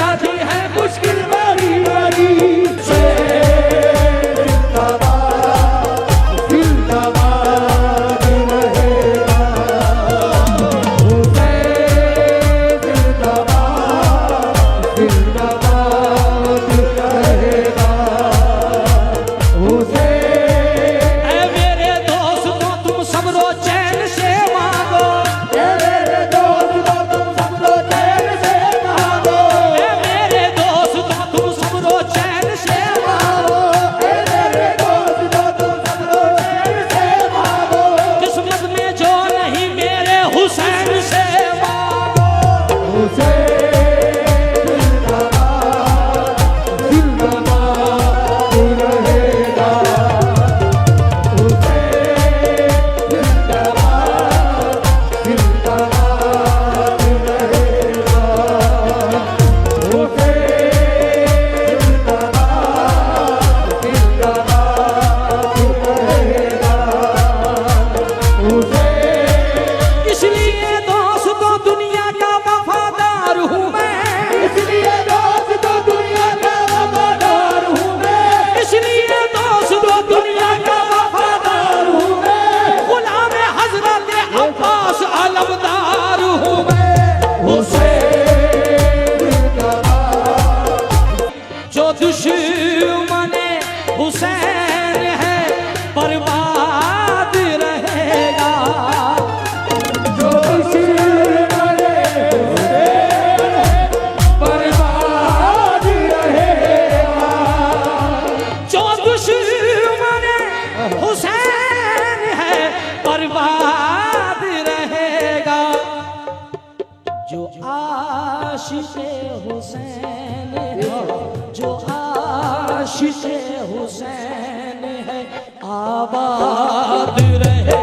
जाती है मुश्किल बारी बारी। हुसैन है आबाद रहे।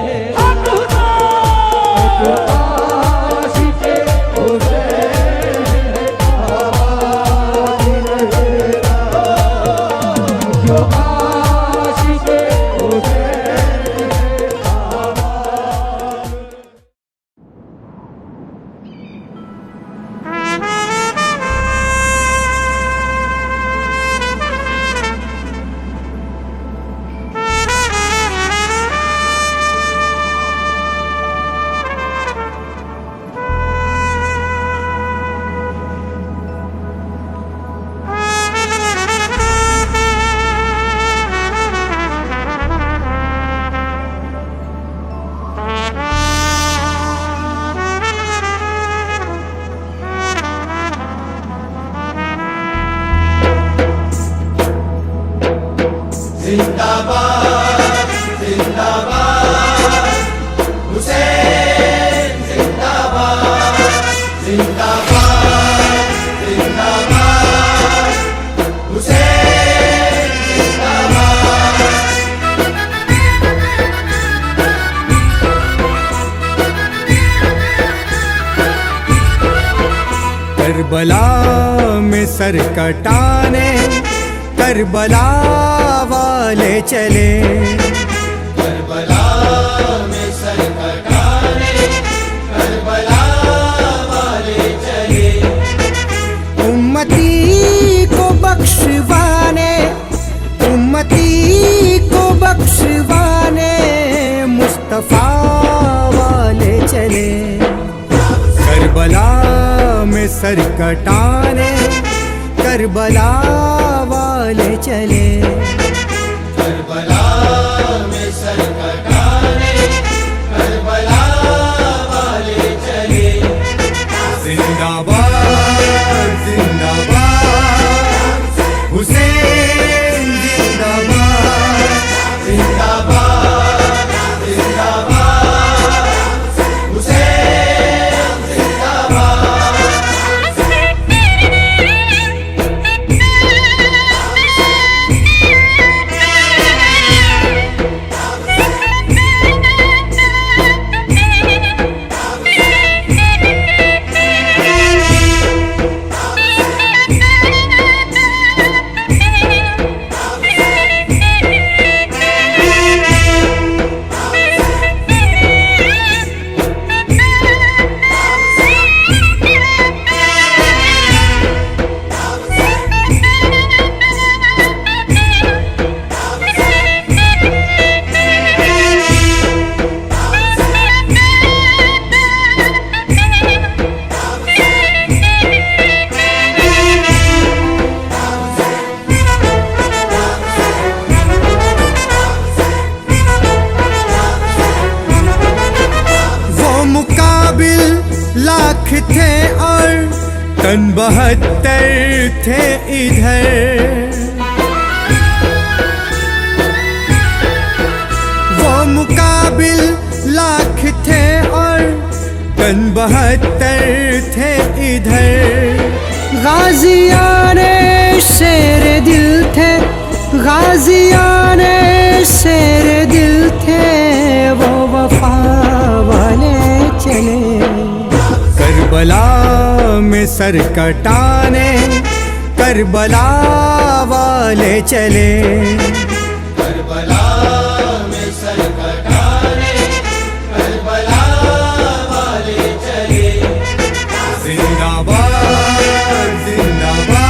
जिंदाबाद जिंदाबाद हुसैन जिंदाबाद जिंदाबाद जिंदाबाद हुसैन जिंदाबाद। करबला में सर कटाने करबला वाले चले, करबला में सर कटाने करबला वाले चले। उम्मती को बख्शवाने उम्मती को बख्शवाने मुस्तफा वाले चले। करबला में सर कटाने करबला वाले चले, करबला में सर कटाने करबला वाले चले। जिंदाबाद जिंदाबाद हुसैन जिंदाबाद जिंदाबाद जिंदाबाद हुसैन जिंदाबाद। तन 72 थे इधर, वो मुकाबिल लाख थे और तन 72 थे इधर। गाजियाने शेर दिल थे, गाजियाने शेर दिल थे, वो वफा वाले चले। करबला में सर कटाने करबला वाले चले, करबला में सर कटाने करबला वाले चले। जिंदाबाद जिंदाबाद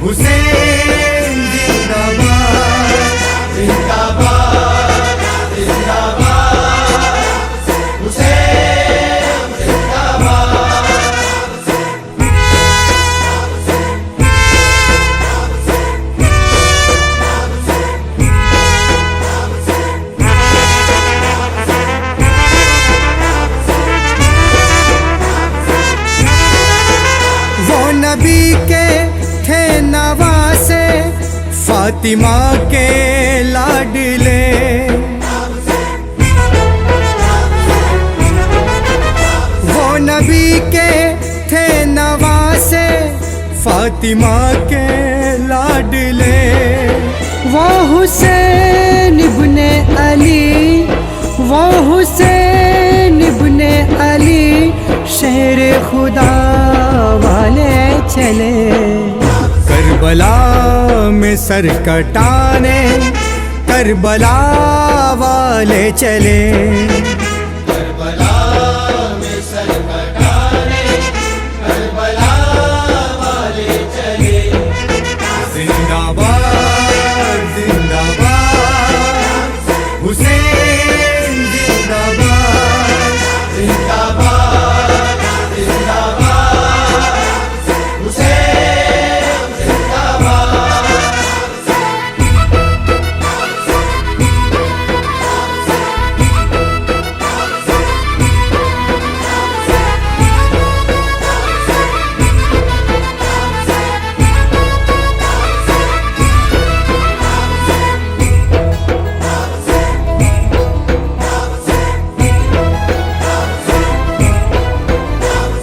हुसैन जिंदाबाद, जिंदाबाद जिंदाबाद हुसैन जिंदाबाद। वो नबी के थे नवासे, फातिमा के लाडले। वो नबी के थे नवासे, फातिमा के लाडले। वो हुसैन इब्ने अली, वो हुसैन इब्ने अली, शेर खुदा वाले चले। करबला में सर कटाने करबला वाले चले, करबला में सर कटाने करबला वाले चले। जिंदाबाद जिंदाबाद हुसैन जिंदाबाद, जिंदाबाद जिंदाबाद हुसैन जिंदाबाद।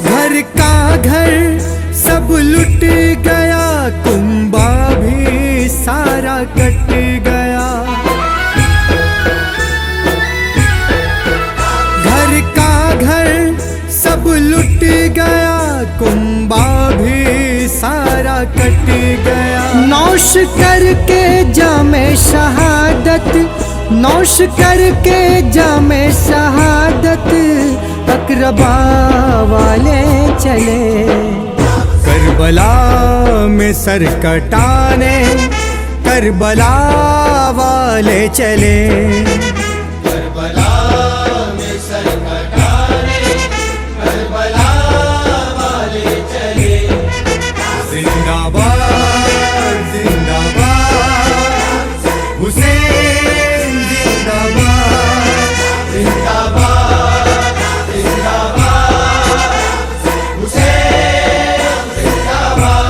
घर का घर सब लुट गया, कुंबा भी सारा कट गया। घर का घर सब लुट गया, कुंबा भी सारा कट गया। नौश करके जामे शहादत, नौश करके जामे शहादत, अकरबा वाले चले। करबला में सर कटाने करबला वाले चले, करबला में सर कटाने करबला वाले चले। जिंदाबाद जिंदाबाद हुसैन जिंदाबाद, जिंदाबाद जिंदाबाद हुसैन जिंदाबाद।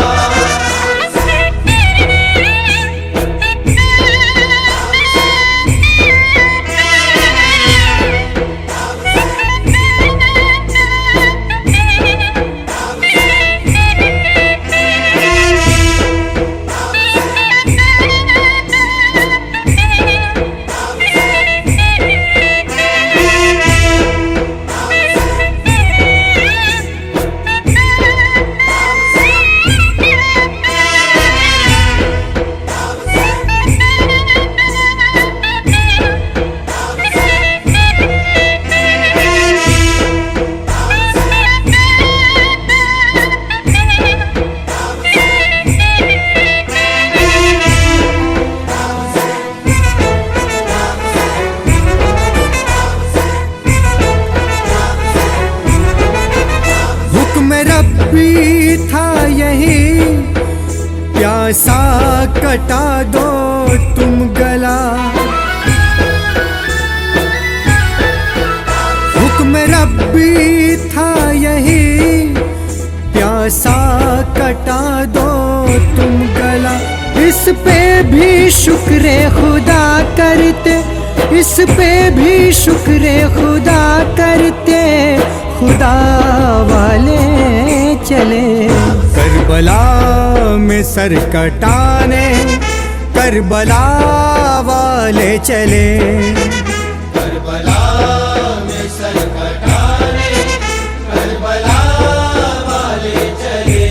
रब्बी था यही, प्यासा कटा दो तुम गला। हुक्म रब्बी था यही, तुम गला। इस पे भी शुक्र खुदा करते, इस पे भी शुक्र खुदा करते, खुदा वाले चले। करबला में सर कटाने करबला वाले चले। करबला में सर कटाने करबला वाले चले।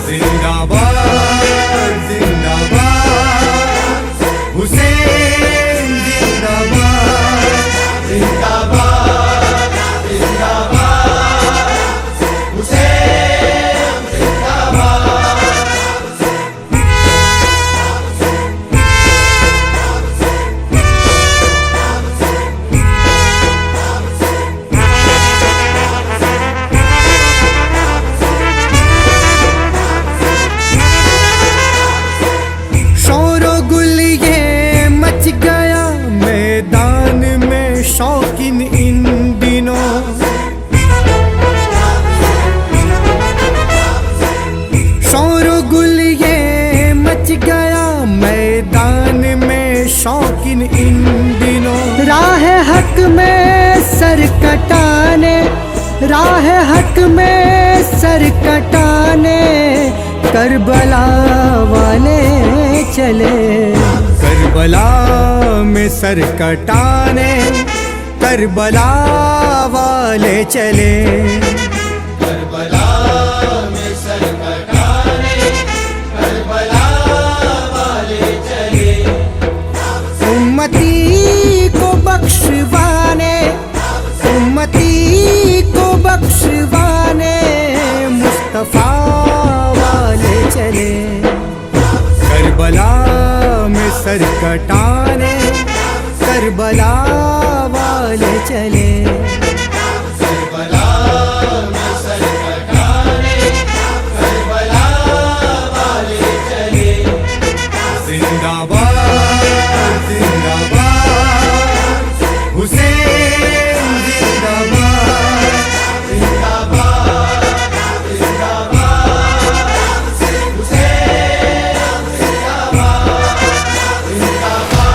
जिंदाबाद जिंदाबाद हुसैन जिंदाबाद। जिंदाबाद जिंदाबाद हुसैन जिंदाबाद। शोरो गुल ये मच गया मैदान में शौकीन इन दिनों। शोरो गुल ये मच गया मैदान में शौकीन इन दिनों। राह हक में सर कटाने, राह हक में सर कटाने, करबला वाले चले। करबला में सर कटाने करबला वाले चले। करबला में सर कटाने करबला वाले चले। उम्मती को बख्शवाने, उम्मती को बख्शवाने, मुस्तफा वाले चले। करबला में सर कटाने करबला वाले चले। करबला में सर कटाने करबला वाले चले। जिंदाबाद जिंदाबाद हुसैन जिंदाबाद। जिंदाबाद जिंदाबाद हुसैन जिंदाबाद। जिंदाबाद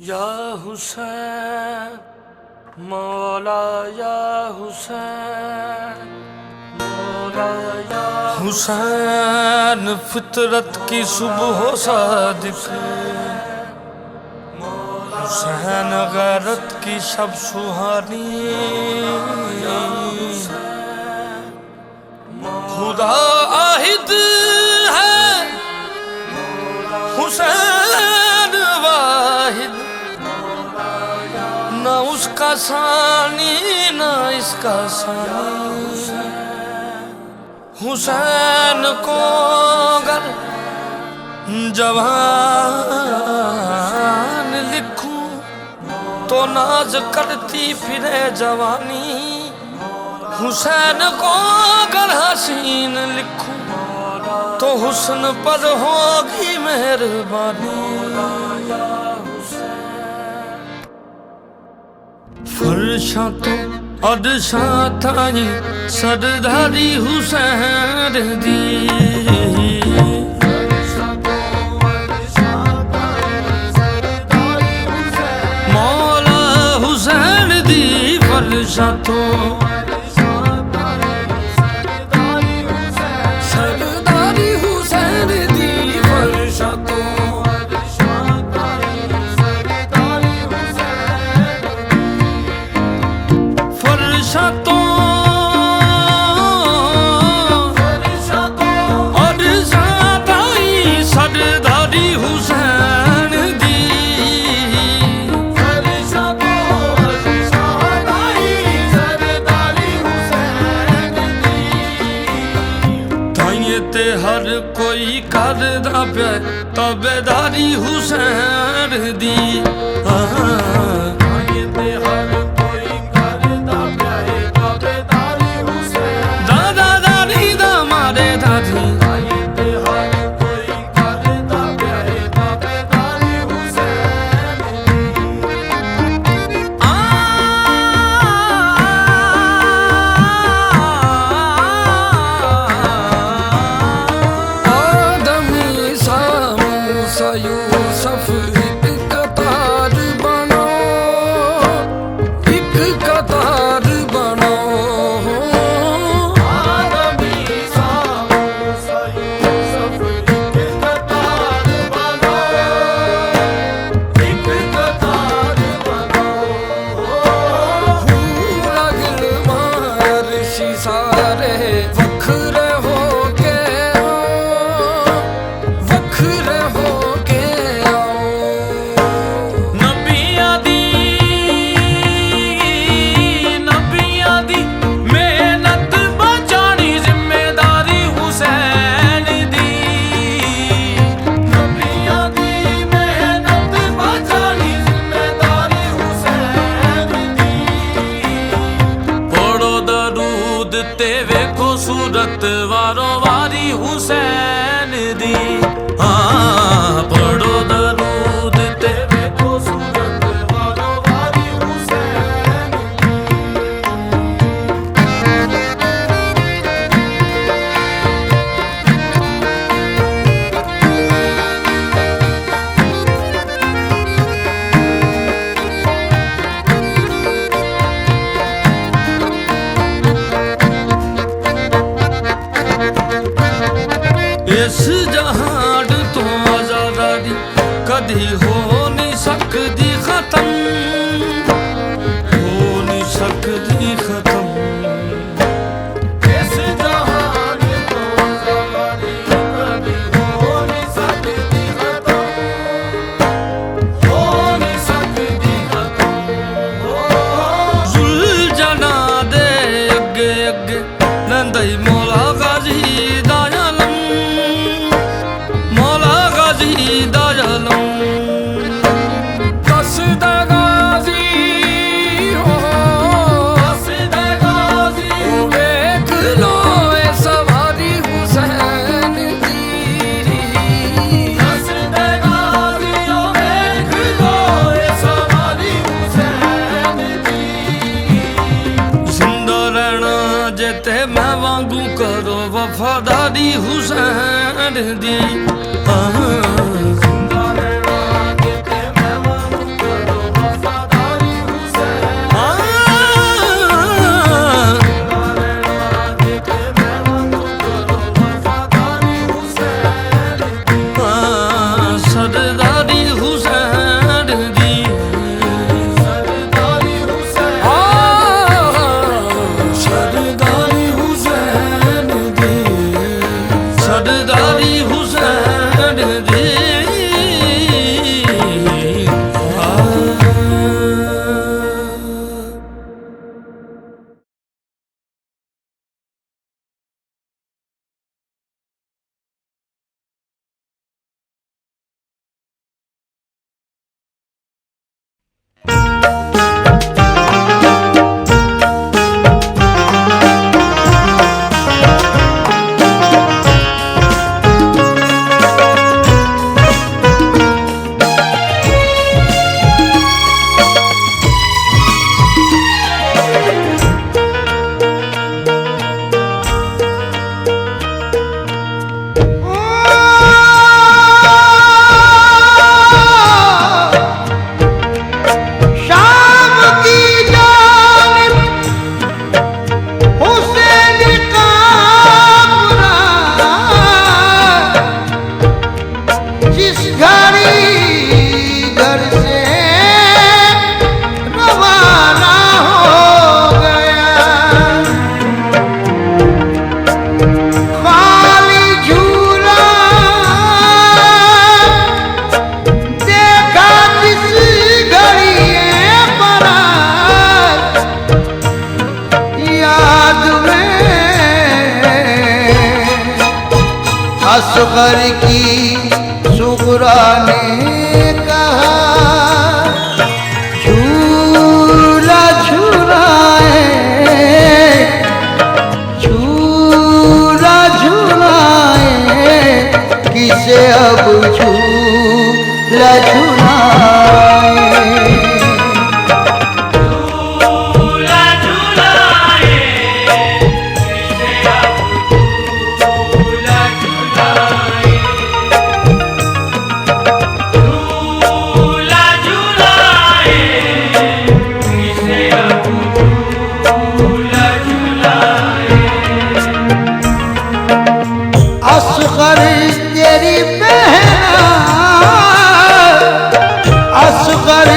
या हुसैन मौला या हुसैन मौला या हुसैन फितरत की सुबह सादिक हुसैन गैरत की सब सुहानी खुदा आहिद है हुसैन वाहिद न उसका सानी न इसका सानी हुसैन को अगर जवान लिखूं तो नाज करती फिरे जवानी हुसैन को अगर हसीन लिखूं तो हुस्न पर होगी मेहरबानी फरशा तो अदशा थाई सरदारी हुसैन दी मौला हुसैन दी फरशा तो सरदारी हुसैन दी फरशा तो ਕਰਦਾ ਪਿਆ ਤਾਬੇਦਾਰੀ ਹੁਸੈਨ ਦੀ ਆਏ ਤੇ ਹਰ ਕੋਈ ਕਰਦਾ ਪਿਆ ਏ ਤਾਬੇਦਾਰੀ ਹੁਸੈਨ ਦਾਦਾ ਦਾਦੀ ਦਾ ਮਾਰੇ ਦਾਦੀ ਆਏ ਤੇ ਹਰ ਕੋਈ ਕਰਦਾ ਪਿਆ ਏ ਤਾਬੇਦਾਰੀ ਹੁਸੈਨ ਆਦਮੀ ਸਾ ਮੂਸਾ ਯੂਸਫ ਇੱਕ ਕਤਾਰ ਬਣੋ ਇੱਕ ਕਤਾਰ ਬਣੋ ਆਦਮੀ ਸਾਮੂ ਸਯੂਸਫ ਇੱਕ ਕਤਾਰ ਬਣੋ ਇੱਕ ਕਤਾਰ ਬਣੋ ਲਗਨ ਮਾਰਸ਼ੀ ਸਾਰੇ ਵੱਖਰੇ ਹੋ ਕੇ ਆਓ ਵੱਖਰੇ ਹੋ ਕੇ ਆਓ ਨਬੀਆਂ ਦੀ ਮਿਹਨਤ ਬਚਾਣੀ ਜ਼ਿੰਮੇਦਾਰੀ ਹੁਸੈਨ ਦੀ ਨਬੀਆਂ ਦੀ ਮਿਹਨਤ ਬਚਾਣੀ ਜ਼ਿੰਮੇਦਾਰੀ ਹੁਸੈਨ ਦੀ ਪੜੋ ਦਰੂਦ ਤੇ ਵੇਖੋ ਸੂਰਤ ਵਾਰੋ ਵਾਰੀ ਹੁਸੈਨ ਦੀ ਹਾਂ ਪੜੋ ਦਰੂਦ ਤੇ ਵੇਖੋ ਸੂਰਤ ਵਾਰੋ ਵਾਰੀ ਹੁਸੈਨ ਇਸ ਜਹਾਨ ਤੋਂ ਆਜ਼ਾਦੀ ਕਦੀ ਹੋ ਨਹੀਂ ਸਕਦੀ ਖਤਮ ਹੋ ਨਹੀਂ ਸਕਦੀ ਖਤਮ ਇਸ ਜਹਾਨ ਤੋਂ ਜ਼ਮਾਨੀ ਕਦੀ ਹੋ ਨਹੀਂ ਸਕਦੀ ਖਤਮ ਹੋ ਨਹੀਂ ਸਕਦੀ ਖਤਮ ਜ਼ੁਲ ਜਨਾ ਦੇ ਅੱਗੇ ਅੱਗੇ ਰਹਿੰਦਾ ਈ ਮੌਲਾ ਗਾਜ਼ੀ ਦਾ ਆਲਮ ਮੌਲਾ ਗਾਜ਼ੀ ਦਾ ਆਲਮ ਦੱਸਦਾ ਗਾਜ਼ੀ ਹੋ ਹੱਸਦਾ ਗਾਜ਼ੀ ਵੇਖ ਲੋ ਇਹ ਸਵਾਰੀ ਹੁਸੈਨ ਦੀ ਹੱਸਦਾ ਗਾਜ਼ੀ ਓ ਵੇਖ ਲੋ ਇਹ ਸਵਾਰੀ ਹੁਸੈਨ ਦੀ ਜ਼ਿੰਦਾ ਰਹਿਣਾ ਜੇ ਤੇ ਮੈਂ ਵਾਂਗੂ ਕਰੋ ਵਫਾਦਾਰੀ ਹੁਸੈਨ ਦੀ ਜ਼ਿੰਦਾ ਰਹਿਣਾ ਕਿਤੇ ਮੈਂ ਵਾਂਗੂ ਕਰੋ ਵਫ਼ਾਦਾਰੀ ਹੁਸੈਨ ਜ਼ਿੰਦਾ ਰਹਿਣਾ ਕਿਤੇ ਮੈਂ ਵਾਂਗੂ ਕਰੋ ਵਫ਼ਾਦਾਰੀ ਹੁਸੈਨ ਸਰਦਾਰੀ ਹੁਸੈਨ ਦੀ ਸਰਦਾਰੀ ਹੁਸੈਨ ਸਰਦਾਰੀ ਹੁਸੈਨ ਦੀ ਸਰਦਾਰੀ ਹੁਸੈਨ सुगरा ने कहा झूला झूलाए झूला झूलाए किसे अब झूला झूलाए असगर तेरी बहना असगर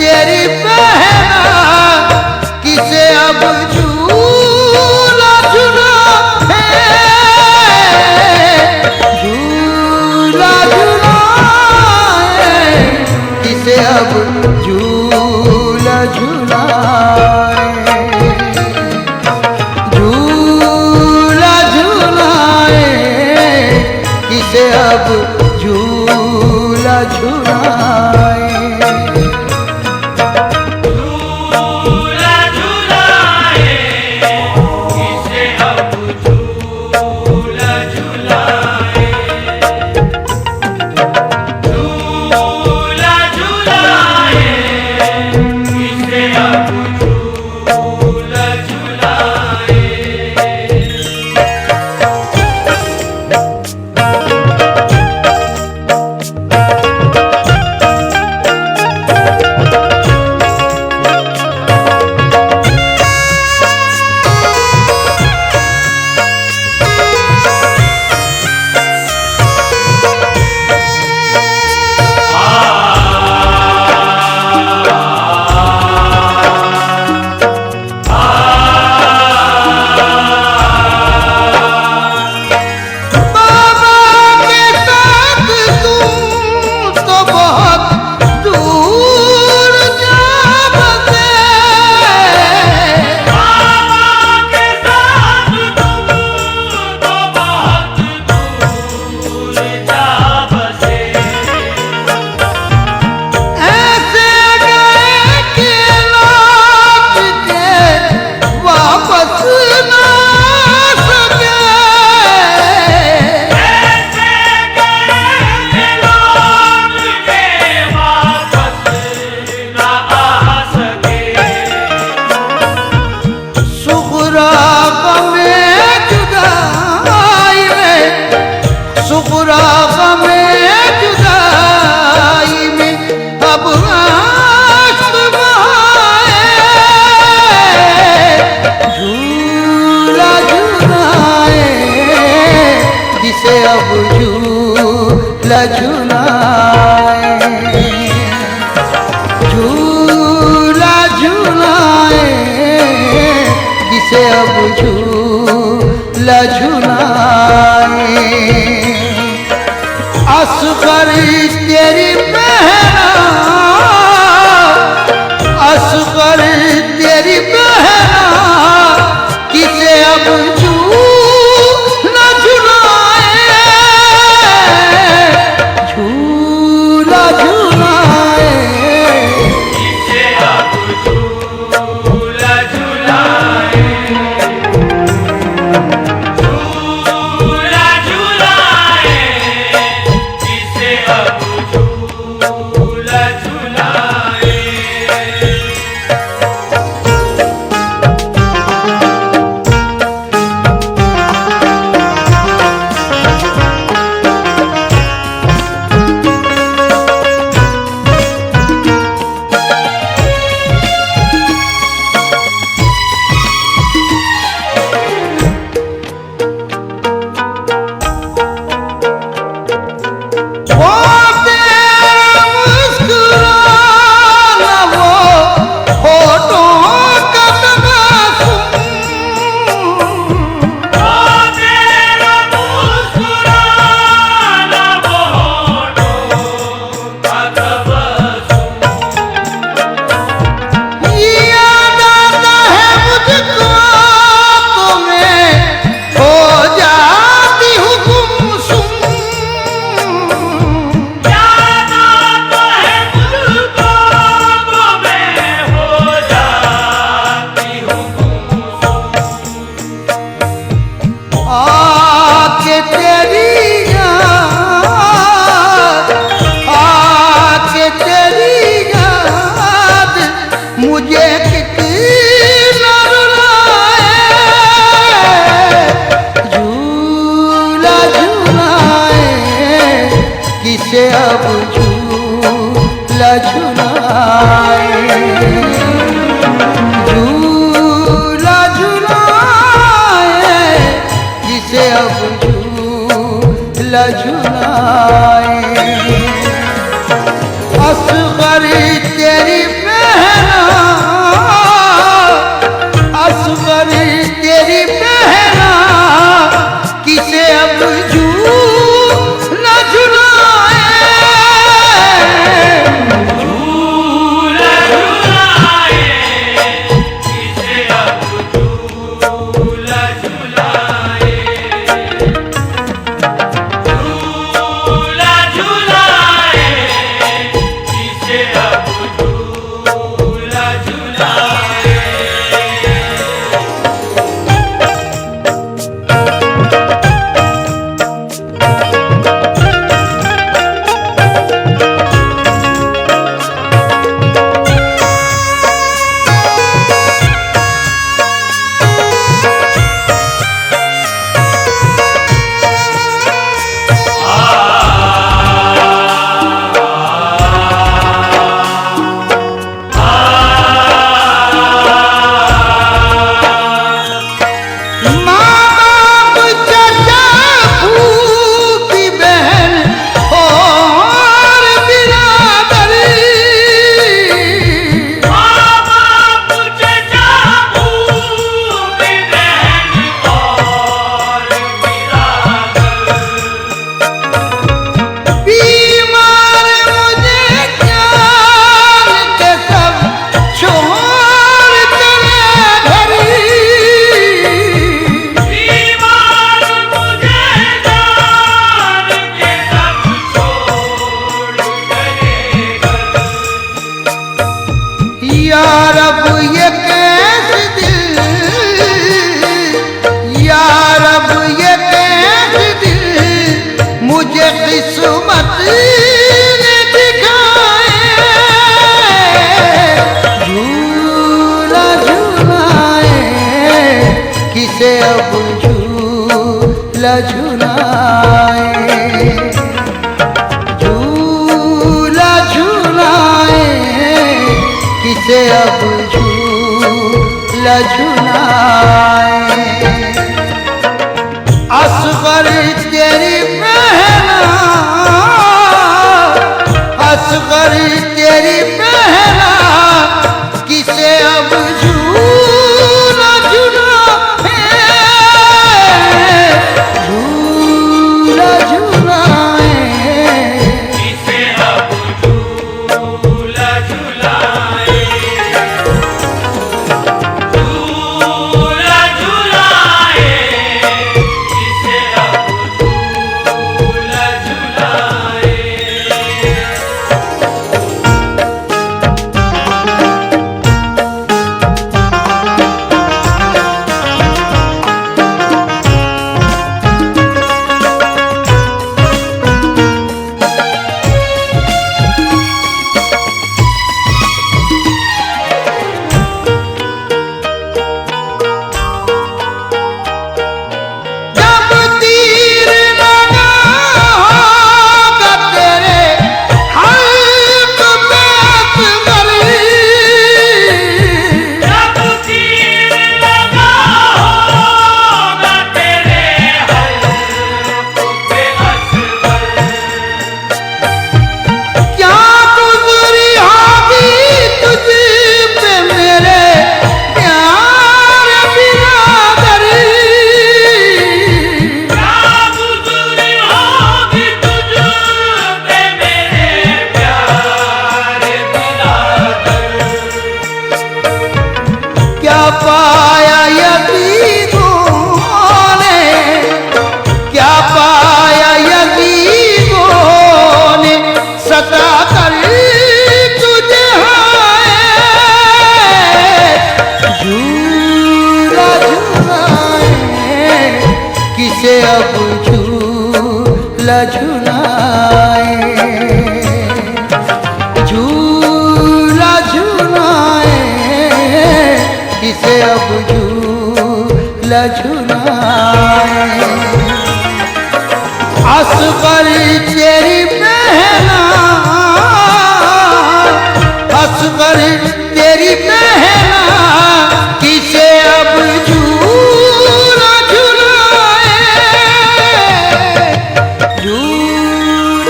तेरी बहना किसे अब झूला झूलाए झूला झूलाए किसे अब झूला झूलाए झूला झूलाए किसे अब झूला झूलाए झूला झूलाए झूला झूलाए किसे अब झूला झूलाए असगर तेरी बहना असगर तेरी बहना किसे अब झूला झूलाए झूला झूलाए किसे अब झूला झूलाए झूला झूलाए किसे अब झूला किसे अब झूला झुलाए, झूला झुलाए, किसे अब झूला झुलाए। असगर तेरी बहना, असगर तेरी बहना, किसे अब झूला झुलाए, झूला झुलाए, किसे अब झूला झुलाए, झूला झुलाए, किसे अब झूला झुलाए। यार अब ये कैसे दिल, यार अब ये कैसे दिल मुझे किस्मत ने दिखाए, झूला झुलाए, किसे अब झूला झुलाए, झूला झुलाए, किसे अब झूला झुलाए। असगर तेरी बहना, असगर तेरी बहना, किसे अब झूला झुलाए, झूला झुलाए, किसे अब झूला झुलाए, झूला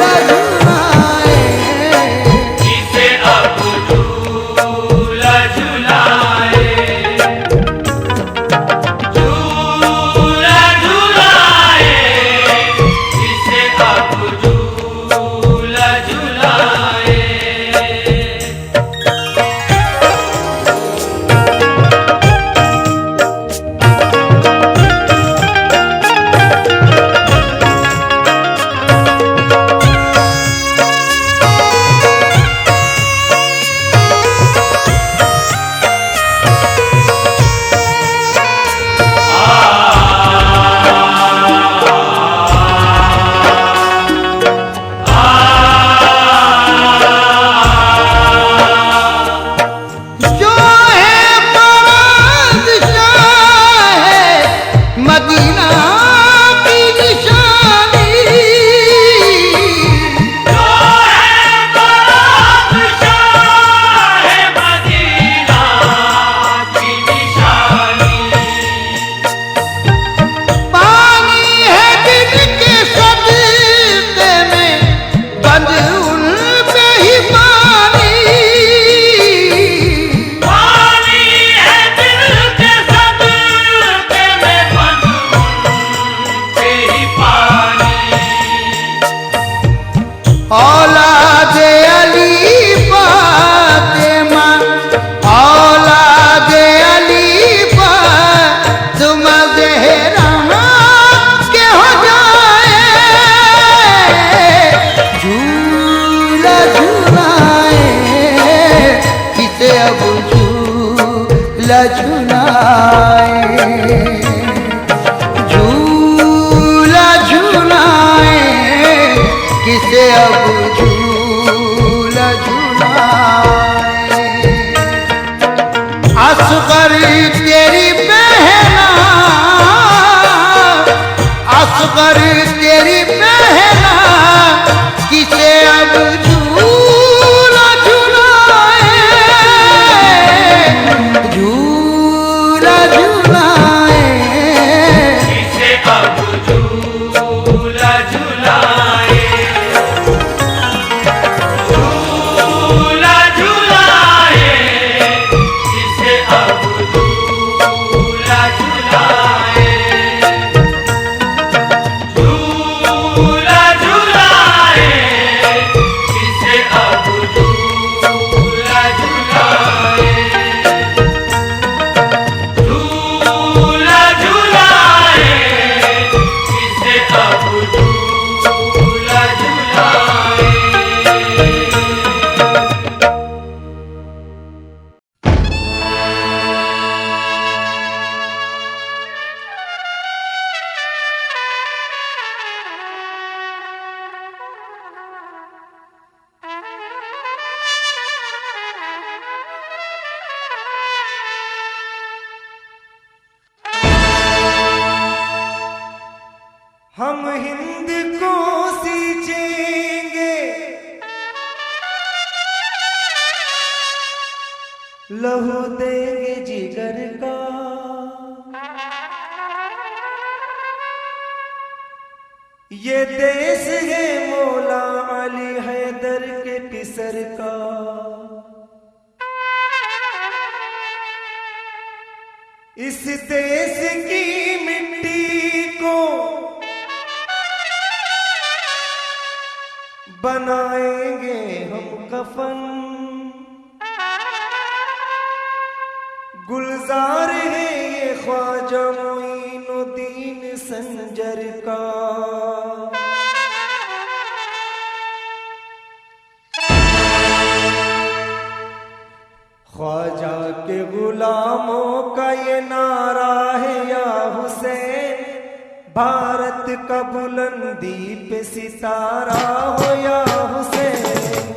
झुलाए किसे अब झूला झुलाए झूला झुलाए किसे अब झूला झुलाए जो है बादशाह है मदीना की निशानी जो है बादशाह है मदीना की निशानी पानी है दिल के सदके में बंद उन पे ही पानी पानी है दिल के सदके में बंद उनपे ही पानी औलाद अली फातिमा औलाद अली फातिमा ज़हरा के हो जाए झूला झुलाए किसे अब झूला झुलाए झूला झुलाए किसे अब झूला झुलाए असगर तेरी बहना असगर तेरी बहना किसे अब झूला झुलाए झूला झुलाए किसे अब झूला झुलाए झूला झुलाए किसे अब झूला झुलाए झूला झुलाए किसे अब झूला झुलाए झूला झुलाए किसे अब झूला झुलाए हम हिंद को सींचेंगे लहू देंगे जिगर का ये देश है मौला अली हैदर के पिसर का इस देश की मिट्टी को बनाएंगे हम कफन गुलजार है ये ख्वाजा मोइनुद्दीन संजर का ख्वाजा के गुलामों का ये नारा है या हुसैन भारत का बुलंदी पे सितारा हो या हुसैन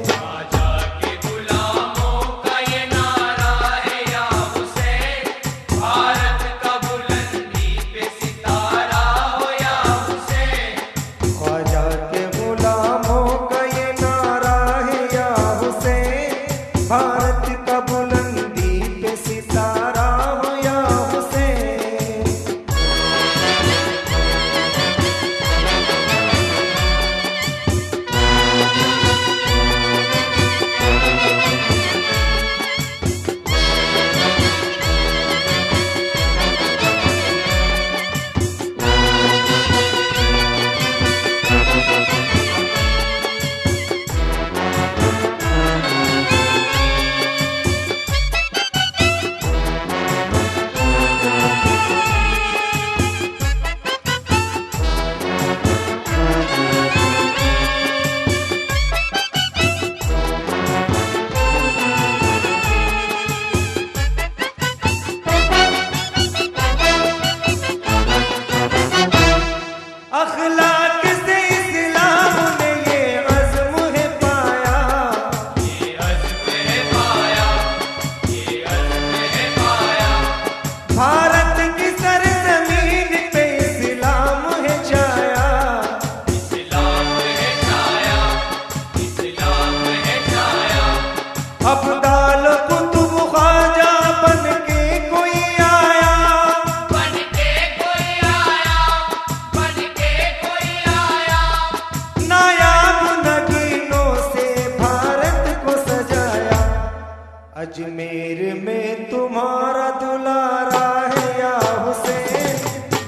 ख्वाजा के गुलामों का ये नारा है या हुसैन भारत का बुलंदी पे सितारा हो या हुसैन ख्वाजा के गुलामों का ये नारा है या हुसैन भारत का बुलंदी पे सितारा हो या हुसैन अब्दाल कुतुब ख्वाजा बन के कोई आया, बन के कोई आया, बन के कोई आया। नायाब नगीनों से भारत को सजाया। अजमेर में तुम्हारा दुलारा है या हुसैन,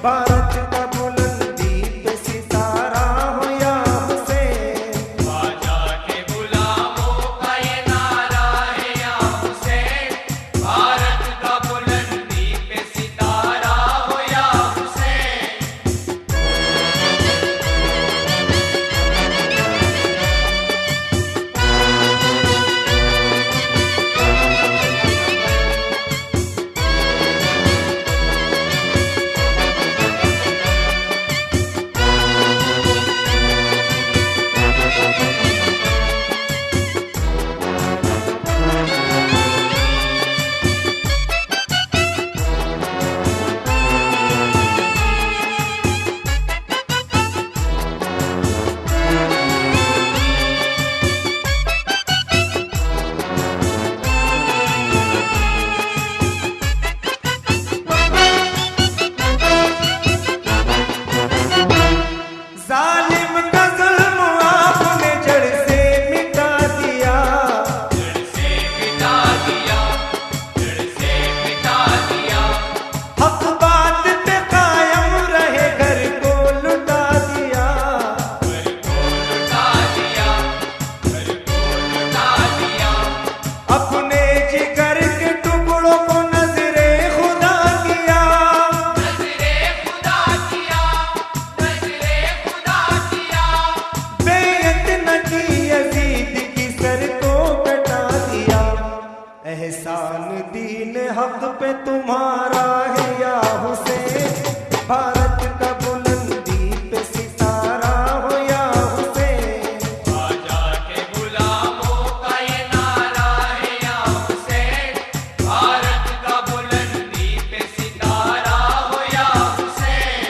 भारत का बुलंदी पे सितारा हो या हुसैन। ख्वाजा के गुलामों का ये नारा है या हुसैन, भारत का बुलंदी पे सितारा हो या हुसैन। जालिम का जुल्म आपने जड़ से मिटा दिया, जड़ से मिटा दिया, जड़ से मिटा दिया। हक बात पे कायम रहे घर को लुटा दिया। घर को लुटा दिया, घर को लुटा दिया। अपने जिगर के टुकड़ों को नजरे खुदा किया। नजरे खुदा किया, नजरे खुदा किया। बेयत न की यजीद की सर को कटा दिया। एहसान दीन हक पे तुम्हारा है या हुसैन, भारत का बुलंदी पे सितारा हो या हुसैन। ख्वाजा के गुलामों का ये नारा है या हुसैन, भारत का बुलंदी पे सितारा हो या हुसैन।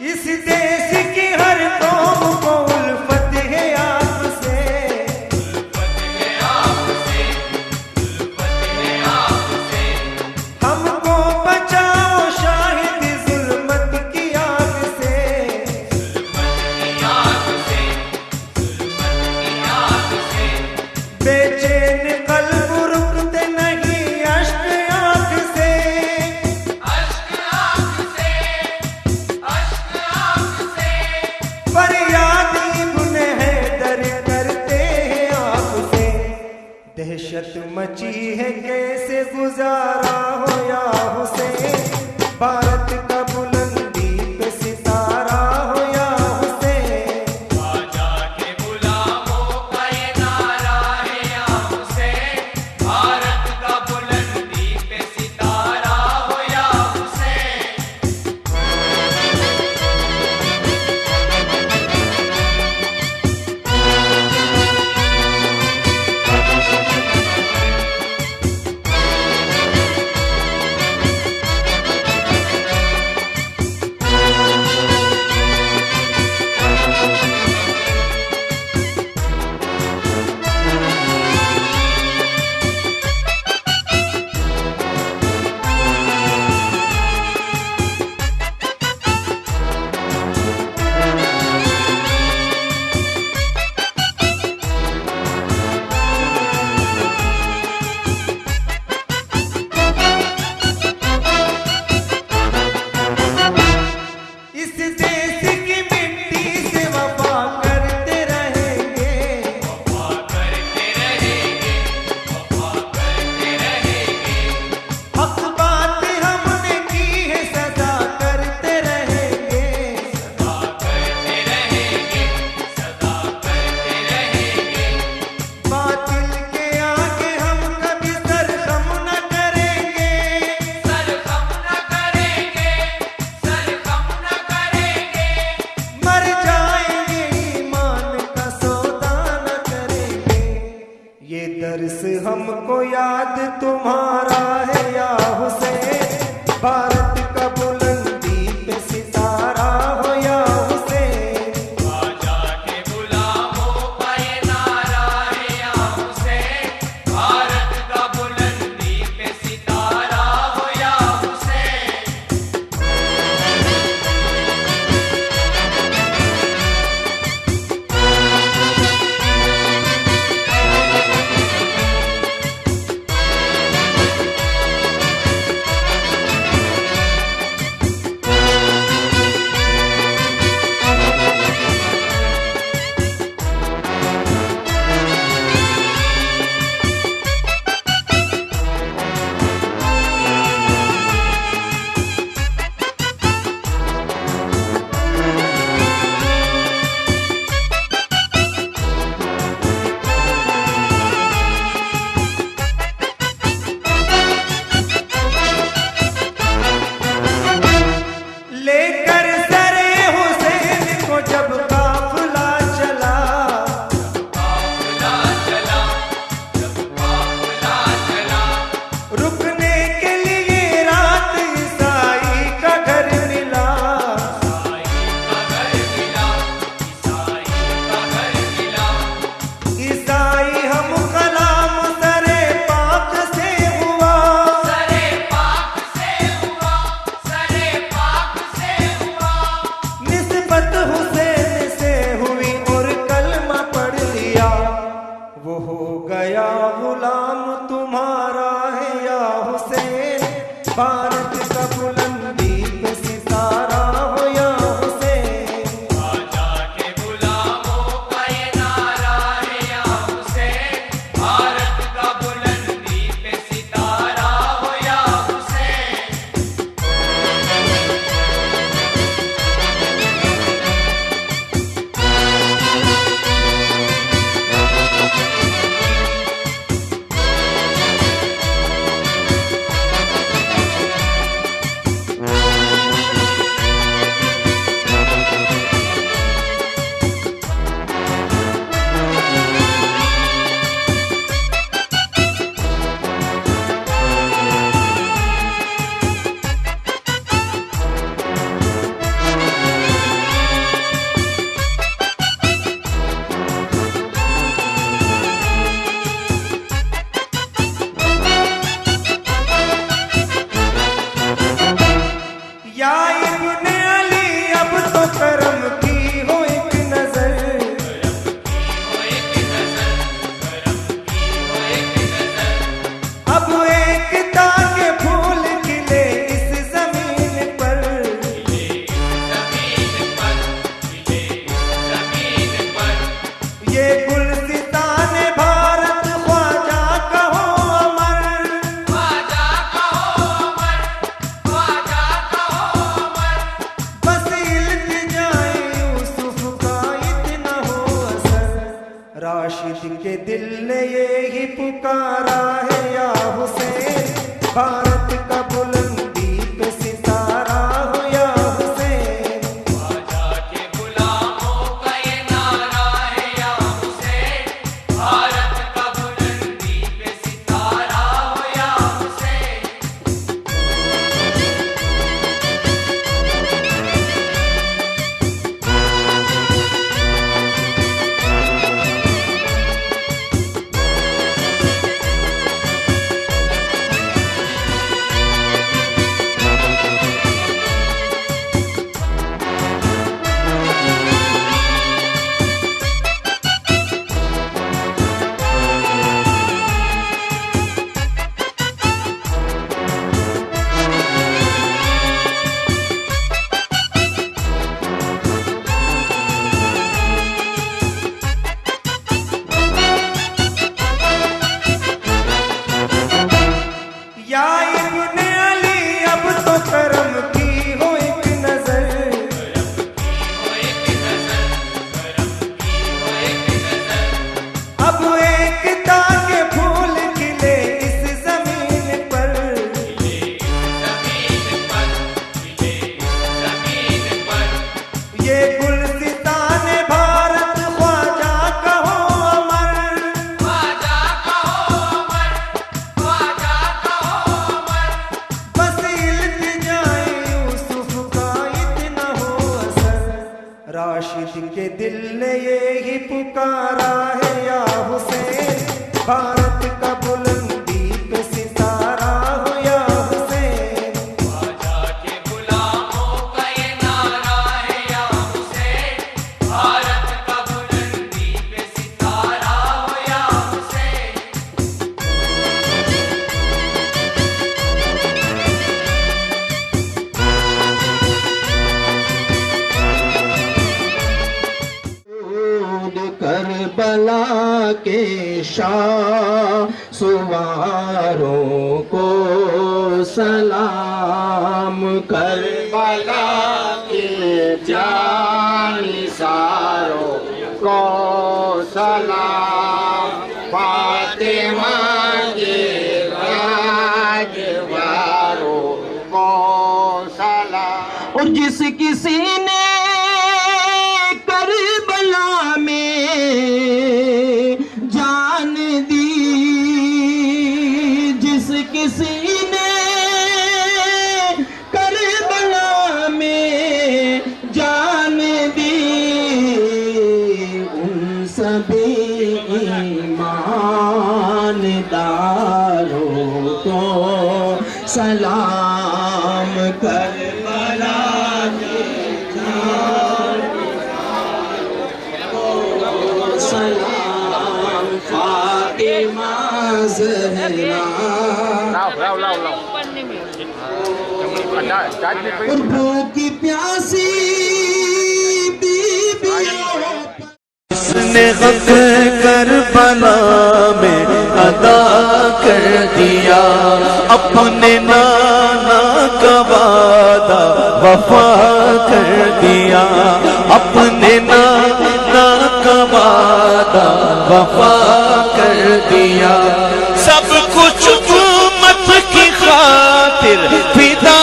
इस देश की हर कौम को उल्फत है आपसे, उल्फत है आपसे, उल्फत है आपसे। हमको बचाओ शाहिद जुल्मत की आग से। जुल्मत की आग से, जुल्मत की आग से। बेचैन कल्ब रुकते नहीं अश्क आंख से। अश्क आँख से, अश्क आँख से। फरियादी गुने हैदर करते हैं आपसे। दहशत मची है कैसे गुजारा हो या हुसैन, भारत का बुलंदी पे सितारा हो या हुसैन। ख्वाजा के गुलामों का ये नारा है या हुसैन, भारत का बुलंदी पे सितारा हो या हुसैन। दर्स हमको याद तुम्हारा है या हुसैन, भारत का बुलंदी पे सितारा हो या हुसैन। ख्वाजा के गुलामों का ये नारा है या हुसैन, भारत का बुलंदी पे सितारा हो या हुसैन। लेकर सरे हुसैन को जब काफिला चला, काफिला चला, जब काफिला चला, रुकने के लिए रात ईसाई का घर मिला। ईसाई हम कलाम सरे पाक से हुआ, सरे पाक से हुआ, सरे पाक से हुआ। निस्बत हुसैन से हुई और कलमा पढ़ लिया। वो हो गया गुलाम तुम्हारा है या हुसैन, भारत का बुलंदी पे सितारा हो या हुसैन। ख्वाजा के गुलामों का ये नारा है या हुसैन, भारत का बुलंदी पे सितारा हो या हुसैन। या इब्ने अली अब तो करम की हो एक नजर, वो एक नजर, करम की वो एक नजर। अब एकता के फूल खिले इस जमीन पर। मिले इस जमीन पर, मिले इस जमीन पर। ये गुलसितान भारत ख्वाजा कहो अमर, ख्वाजा कहो अमर, ख्वाजा कहो अमर। बस इल्तिजाए यूसुफ का इतना हो असर। राशिद के दिल ने ये ही पुकारा है या हुसैन, भारत का बुलंदी पे सितारा हो या हुसैन। ख्वाजा के गुलामों का ये नारा है या हुसैन, भारत का बुलंदी पे सितारा हो या हुसैन। लिए ही पुकारा है या हुसैन, भारत का बुलंदी पे सितारा हो या हुसैन। ख्वाजा के गुलामों का ये नारा है या हुसैन, भारत का बुलंदी पे सितारा हो या हुसैन। करबला के शाह सुवारों को सलाम, करबला के जानिसारों को सलाम, फातिमा के राजवारों को सलाम। और जिस किसी ने करबला में जान दी, जिस किसी ने करबला में जान दी, उन सभी ईमानदारों को सलाम, करबला के सलाम, फातिमा ज़हरा। और भूखी प्यासी बीबियों उसने हक करबला में अदा कर दिया, अपने नाना का वादा वफा कर दिया, अपने नाना का वादा वफा कर दिया। सब कुछ उम्मत की खातिर फिदा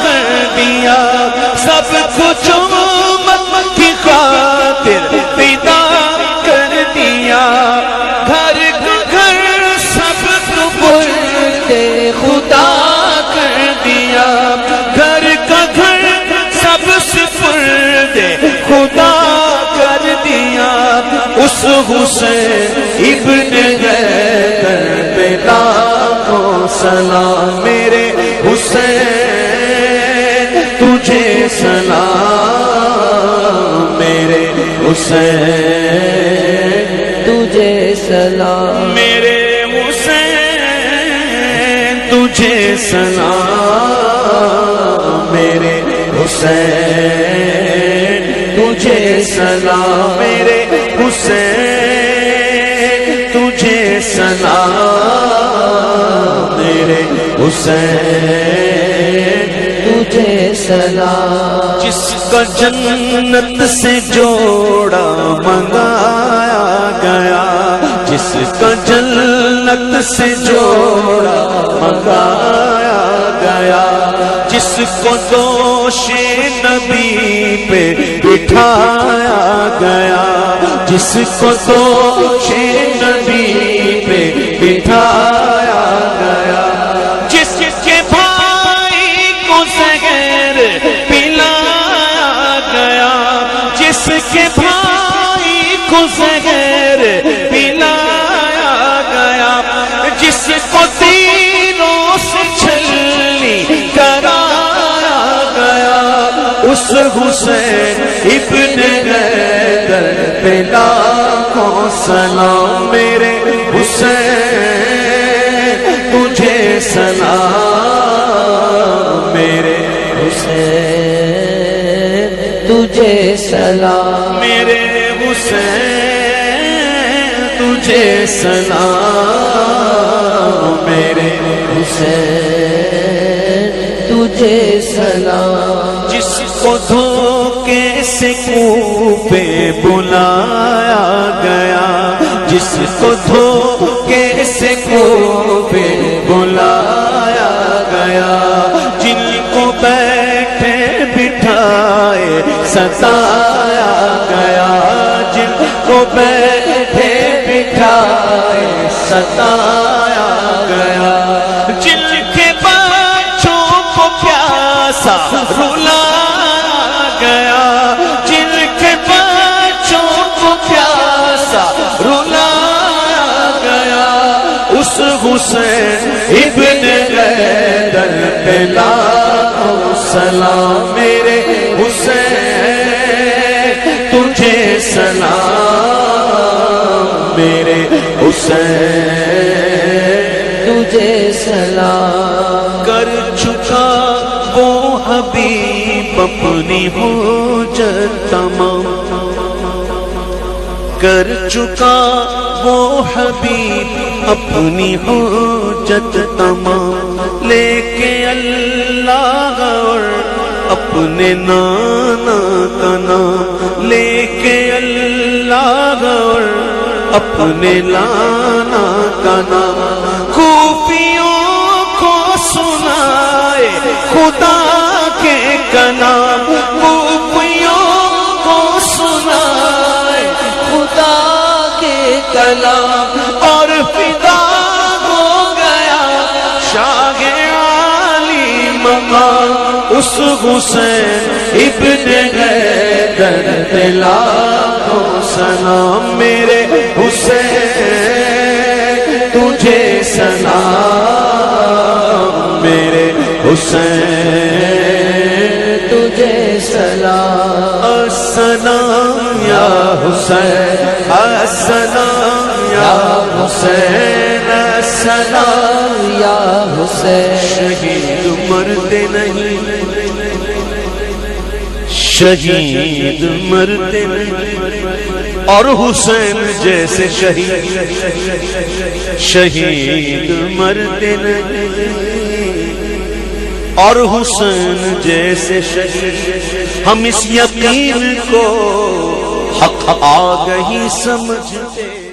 कर दिया, सब कुछ उम्मत की खातिर फिदा कर दिया। घर घर सब बुलंदे खुदा कर दिया, घर का घर सब सुपुर्दे खुदा कर दिया। उस हुसैन इब्ने हैदर पे लाखों सलाम, मेरे हुसैन तुझे सलाम, मेरे हुसैन तुझे सलाम, मेरे हुसैन तुझे सलाम, मेरे हुसैन तुझे सलाम, मेरे हुसैन तुझे सलाम, मेरे हुसैन तुझे सलाम। जिसका जन्नत से जोड़ा मंगाया गया, जिसका जन्नत से जोड़ा मंगाया गया, जिसको दोषे नबी पे बिठाया गया, जिसको दोषे नबी पे बिठाया गया, जिसके भाई को जहर पिलाया गया, जिसके भाई को जहर पिलाया गया, जिसको तीरों से छलनी कराया गया, उस हुसैन इब्ने हैदर पे लाखों सलाम, मेरे हुसैन तुझे सलाम, मेरे हुसैन तुझे सलाम, मेरे हुसैन तुझे सलाम, मेरे हुसैन तुझे सलाम। जिसको धोखे से कूपे बुलाया गया, जिसको धोखे से कूपे बुलाया गया, जिनको बैठे बिठाए सताया गया, जिनको बैठे बिठाए सताया गया, जिनके बच्चों को प्यासा रुलाया गया, जिनके बच्चों को हुसैन इब्न हैदर पे लाखों सलाम मेरे हुसैन तुझे सलाम मेरे हुसैन तुझे सलाम कर चुका वो हबीब अपनी हुज्जत तमाम कर चुका वो हबीब अपनी हुज्जत तमाम लेके अल्लाह और अपने नाना का नाम लेके अल्लाह और अपने लाना का नाम खूफियों को सुनाए खुदा के कलाम खूफियों को सुनाए खुदा के कलाम और फिदा हो गया शाह आली मकाम उस हुसैन इब्न हैदर पे लाखों सलाम मेरे हुसैन तुझे सलाम मेरे हुसैन तुझे सलाम अस्सलाम या हुसैन अस्सलाम या हुसैन अस्सलाम या हुसैन शहीद मरते नहीं शहीद मरते नहीं और हुसैन जैसे शहीद मरते नहीं और हुसैन जैसे शहीद हम इस यकीन को हक आ गई समझते